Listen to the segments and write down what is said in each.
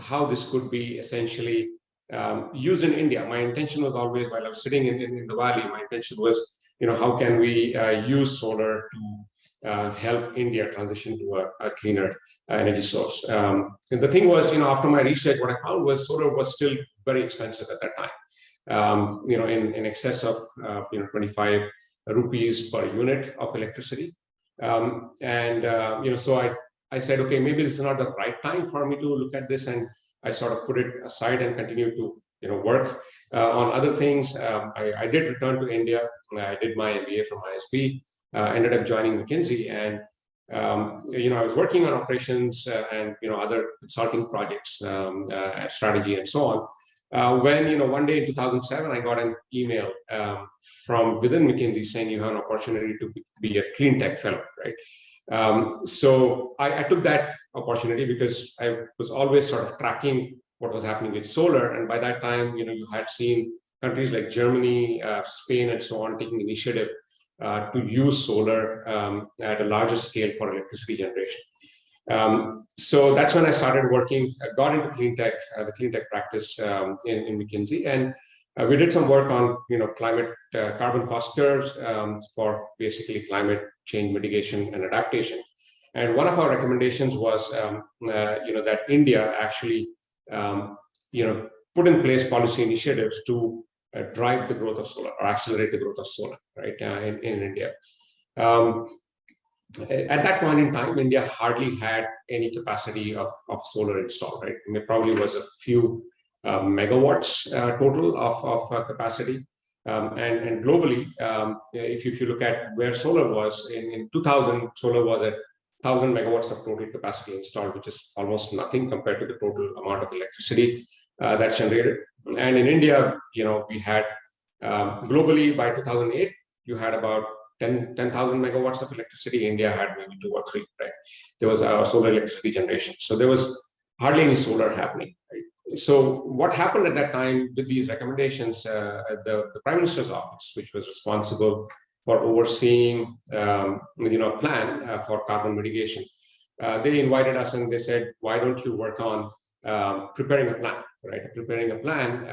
how this could be essentially used in India. My intention was always, while I was sitting in the valley, my intention was, how can we use solar to help India transition to a cleaner energy source. And the thing was, after my research, what I found was solar was still very expensive at that time. In excess of 25 rupees per unit of electricity. So I said, okay, maybe this is not the right time for me to look at this, and I sort of put it aside and continued to work on other things. I did return to India. I did my MBA from ISB. Ended up joining McKinsey, and I was working on operations and other consulting projects, strategy, and so on. When one day in 2007, I got an email from within McKinsey saying you have an opportunity to be a cleantech fellow, right? So I took that opportunity because I was always sort of tracking what was happening with solar, and by that time, you had seen countries like Germany, Spain, and so on taking initiative to use solar at a larger scale for electricity generation. So that's when I started working, got into cleantech, the cleantech practice in McKinsey, and we did some work on climate carbon cost curves for basically climate change mitigation and adaptation. And one of our recommendations was that India actually put in place policy initiatives to drive the growth of solar or accelerate the growth of solar, right, in India. At that point in time, India hardly had any capacity of solar installed, right? I mean, it probably was a few megawatts total of capacity. And globally, if you look at where solar was, in 2000, solar was at 1,000 megawatts of total capacity installed, which is almost nothing compared to the total amount of electricity that's generated. And in India, we had globally by 2008, you had about 10,000 megawatts of electricity. India had maybe 2 or 3, right? There was solar electricity generation. So there was hardly any solar happening, right? So what happened at that time with these recommendations, the Prime Minister's office, which was responsible for overseeing, a plan for carbon mitigation, they invited us and they said, why don't you work on preparing a plan, right? Preparing a plan.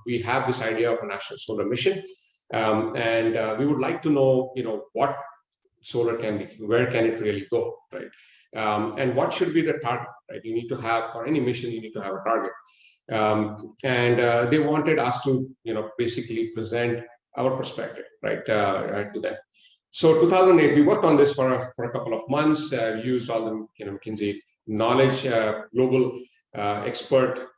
We have this idea of a national solar mission. And we would like to know, what solar can be, where can it really go, right? And what should be the target, right? You need to have, for any mission, you need to have a target. And they wanted us to, basically present our perspective, right, to them. So 2008, we worked on this for a couple of months. We used all the, McKinsey knowledge, global expert,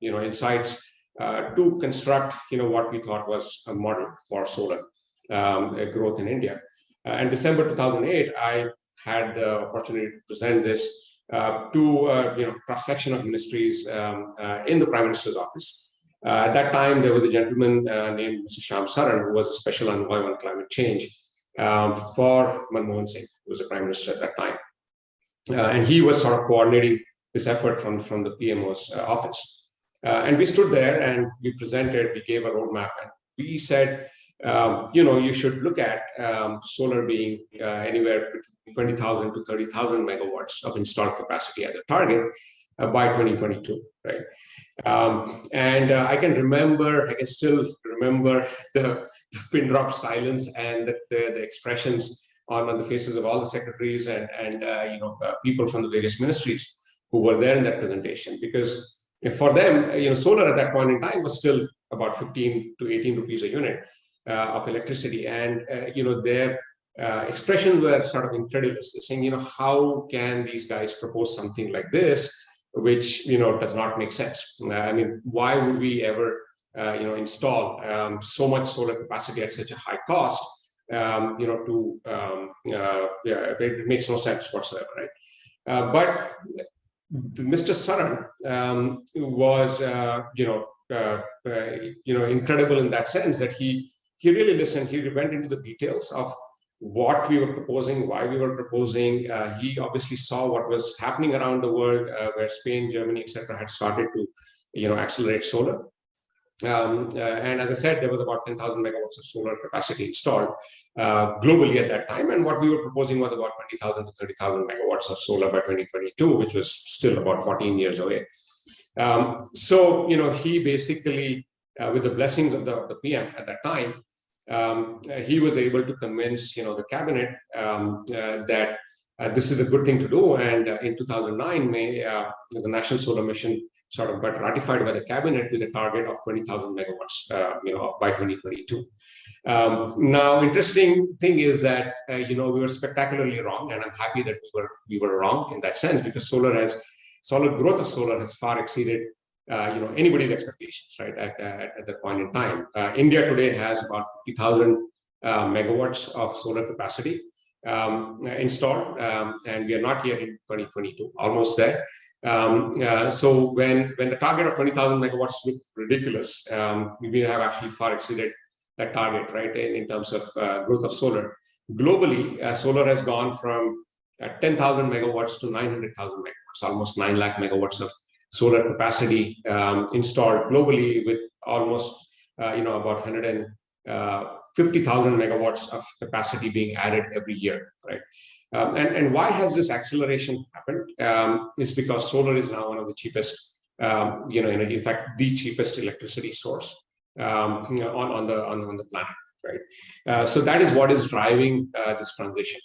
insights, to construct, what we thought was a model for solar growth in India. And December 2008, I had the opportunity to present this to cross-section of ministries in the Prime Minister's office. At that time, there was a gentleman named Mr. Shyam Saran, who was a special envoy on climate change for Manmohan Singh, who was the Prime Minister at that time. And he was sort of coordinating this effort from the PMO's office. And we stood there and we presented, we gave a roadmap, and we said, you should look at solar being anywhere between 20,000 to 30,000 megawatts of installed capacity as a target by 2022, right? And I can still remember the pin drop silence and the expressions on the faces of all the secretaries and people from the various ministries who were there in that presentation, because for them, solar at that point in time was still about 15 to 18 rupees a unit of electricity, and their expressions were sort of incredulous, saying, how can these guys propose something like this, which does not make sense? I mean, why would we ever install so much solar capacity at such a high cost? It makes no sense whatsoever, right? But Mr. Saran was, incredible in that sense that he really listened. He went into the details of what we were proposing, why we were proposing. He obviously saw what was happening around the world, where Spain, Germany, etc., had started to, accelerate solar. And as I said, there was about 10,000 megawatts of solar capacity installed globally at that time. And what we were proposing was about 20,000 to 30,000 megawatts of solar by 2022, which was still about 14 years away. So, he basically, with the blessings of the PM at that time, he was able to convince, the cabinet that this is a good thing to do. And in 2009, the National Solar Mission sort of got ratified by the cabinet with a target of 20,000 megawatts, by 2022. Now, interesting thing is that we were spectacularly wrong, and I'm happy that we were wrong in that sense, because solid growth of solar has far exceeded anybody's expectations, right? At that point in time, India today has about 50,000 megawatts of solar capacity installed, and we are not yet in 2022, almost there. So when the target of 20,000 megawatts looked ridiculous, we have actually far exceeded that target, right? In terms of growth of solar globally, solar has gone from 10,000 megawatts to 900,000 megawatts, almost 9 lakh megawatts of solar capacity installed globally, with almost about 150,000 megawatts of capacity being added every year, right? And why has this acceleration happened? It's because solar is now one of the cheapest, energy, in fact, the cheapest electricity source on the planet, right? So that is what is driving this transition.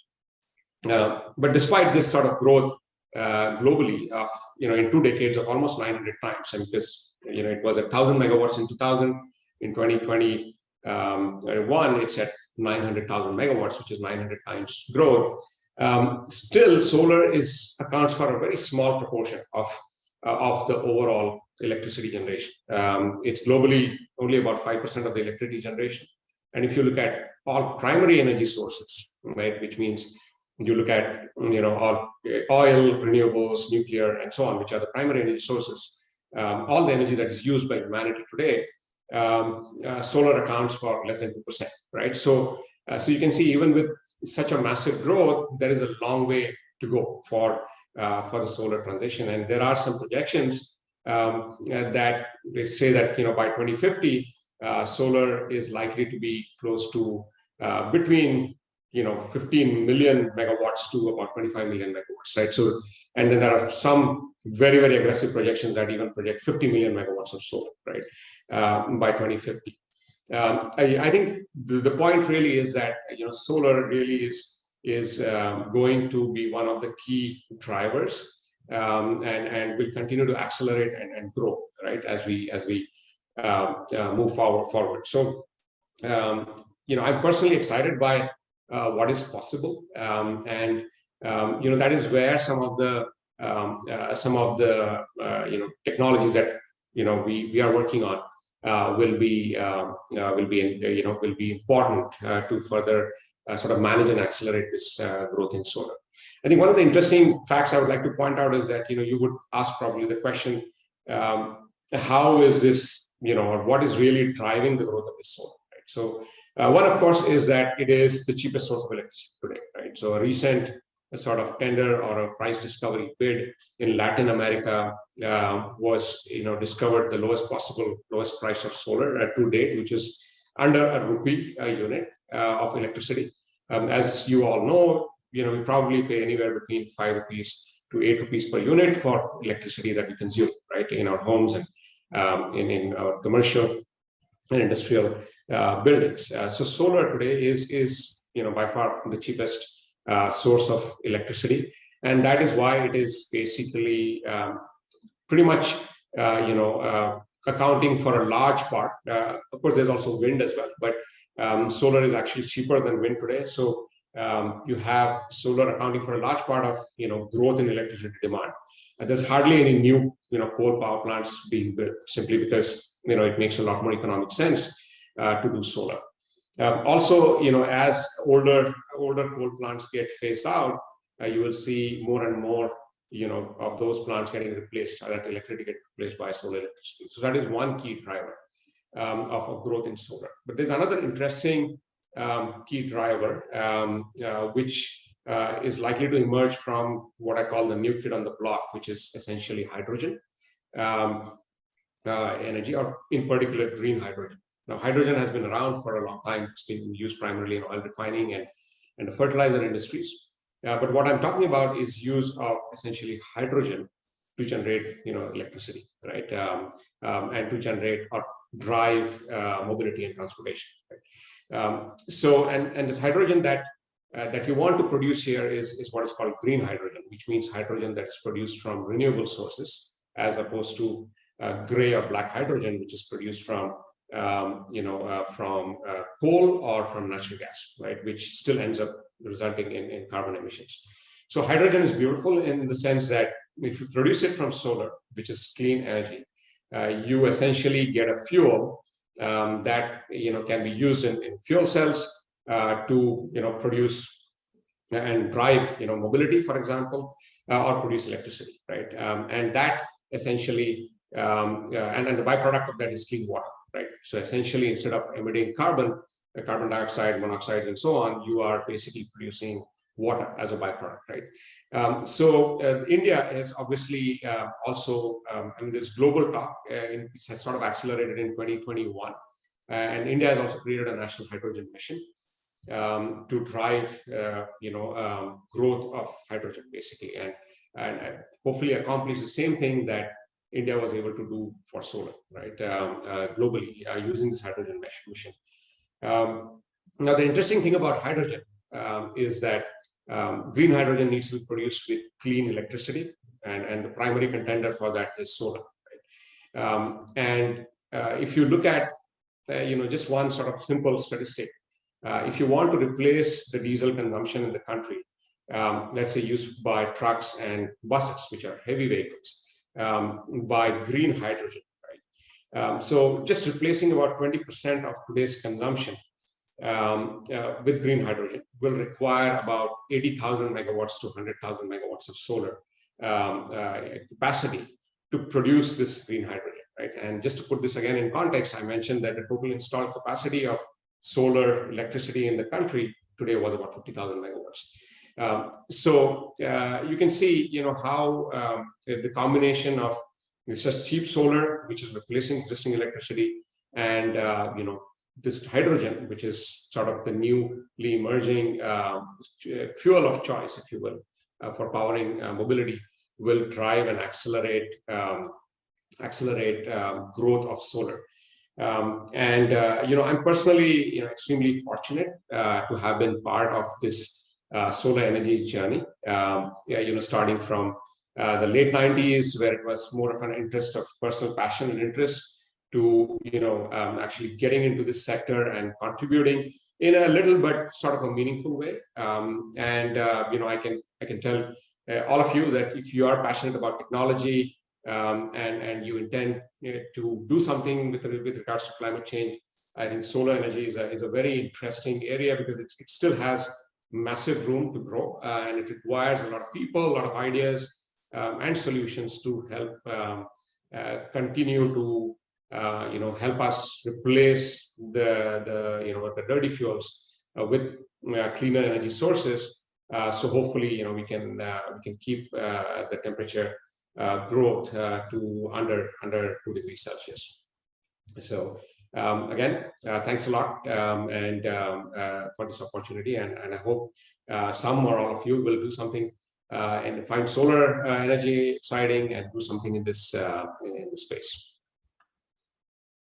But despite this sort of growth globally of in 2 decades of almost 900 times, and because it was 1,000 megawatts in 2000, in 2021 it's at 900,000 megawatts, which is 900 times growth. Still, solar accounts for a very small proportion of the overall electricity generation. It's globally only about 5% of the electricity generation. And if you look at all primary energy sources, right, which means you look at all oil, renewables, nuclear, and so on, which are the primary energy sources, all the energy that is used by humanity today, solar accounts for less than 2%, right? So you can see, even with such a massive growth, there is a long way to go for the solar transition. And there are some projections that they say that by 2050, solar is likely to be close to between 15 million megawatts to about 25 million megawatts, right? So, and then there are some very, very aggressive projections that even project 50 million megawatts of solar, right, by 2050. I think the point really is that solar really is going to be one of the key drivers, and will continue to accelerate and grow, right, as we move forward. So I'm personally excited by what is possible, and that is where some of the technologies that we are working on will be important to further sort of manage and accelerate this growth in solar. I think one of the interesting facts I would like to point out is that you would ask probably the question, how is this, or what is really driving the growth of this solar, right? So one, of course, is that it is the cheapest source of electricity today, right? So a recent sort of tender or a price discovery bid in Latin America was discovered the lowest price of solar to date, which is under a rupee a unit of electricity. As you all know, we probably pay anywhere between 5 rupees to 8 rupees per unit for electricity that we consume, right, in our homes and in our commercial and industrial buildings. So solar today is by far the cheapest source of electricity, and that is why it is basically pretty much accounting for a large part. Of course, there's also wind as well, but solar is actually cheaper than wind today. So you have solar accounting for a large part of growth in electricity demand. And there's hardly any new coal power plants being built, simply because it makes a lot more economic sense to do solar. Also, as older coal plants get phased out, you will see more and more of those plants getting replaced, that electricity get replaced by solar electricity. So that is one key driver of growth in solar. But there's another interesting key driver which is likely to emerge from what I call the new kid on the block, which is essentially hydrogen energy, or in particular green hydrogen. Now, hydrogen has been around for a long time. It's been used primarily in oil refining and the fertilizer industries. But what I'm talking about is use of essentially hydrogen to generate electricity, right? And to generate or drive mobility and transportation. Right? And this hydrogen that you want to produce here is what is called green hydrogen, which means hydrogen that is produced from renewable sources, as opposed to gray or black hydrogen, which is produced from coal or from natural gas, right? Which still ends up resulting in carbon emissions. So hydrogen is beautiful in the sense that if you produce it from solar, which is clean energy, you essentially get a fuel that can be used in fuel cells to produce and drive mobility, for example, or produce electricity, right? And that essentially and the byproduct of that is clean water, right? So essentially, instead of emitting carbon dioxide, monoxide, and so on, you are basically producing water as a byproduct, right? So India is obviously also, this global talk which has sort of accelerated in 2021, and India has also created a national hydrogen mission to drive, growth of hydrogen, basically, and hopefully accomplish the same thing that India was able to do for solar, right? Globally, using this hydrogen mission. Now, the interesting thing about hydrogen is that green hydrogen needs to be produced with clean electricity, and the primary contender for that is solar. Right? If you look at just one sort of simple statistic, if you want to replace the diesel consumption in the country, let's say used by trucks and buses, which are heavy vehicles, by green hydrogen, right? So just replacing about 20% of today's consumption with green hydrogen will require about 80,000 megawatts to 100,000 megawatts of solar capacity to produce this green hydrogen, right? And just to put this again in context, I mentioned that the total installed capacity of solar electricity in the country today was about 50,000 megawatts. So you can see, how the combination of just cheap solar, which is replacing existing electricity, and this hydrogen, which is sort of the newly emerging fuel of choice, if you will, for powering mobility, will drive and accelerate growth of solar. I'm personally, extremely fortunate to have been part of this solar energy journey. Starting from the late 90s, where it was more of an interest of personal passion and interest, to actually getting into this sector and contributing in a little but sort of a meaningful way. I can tell all of you that if you are passionate about technology, and you intend to do something with regards to climate change, I think solar energy is a very interesting area, because it still has massive room to grow, and it requires a lot of people, a lot of ideas, and solutions to help continue to help us replace the dirty fuels with cleaner energy sources. So hopefully, we can keep the temperature growth to under 2 degrees Celsius. So again, thanks a lot for this opportunity, and I hope some or all of you will do something and find solar energy exciting and do something in this space.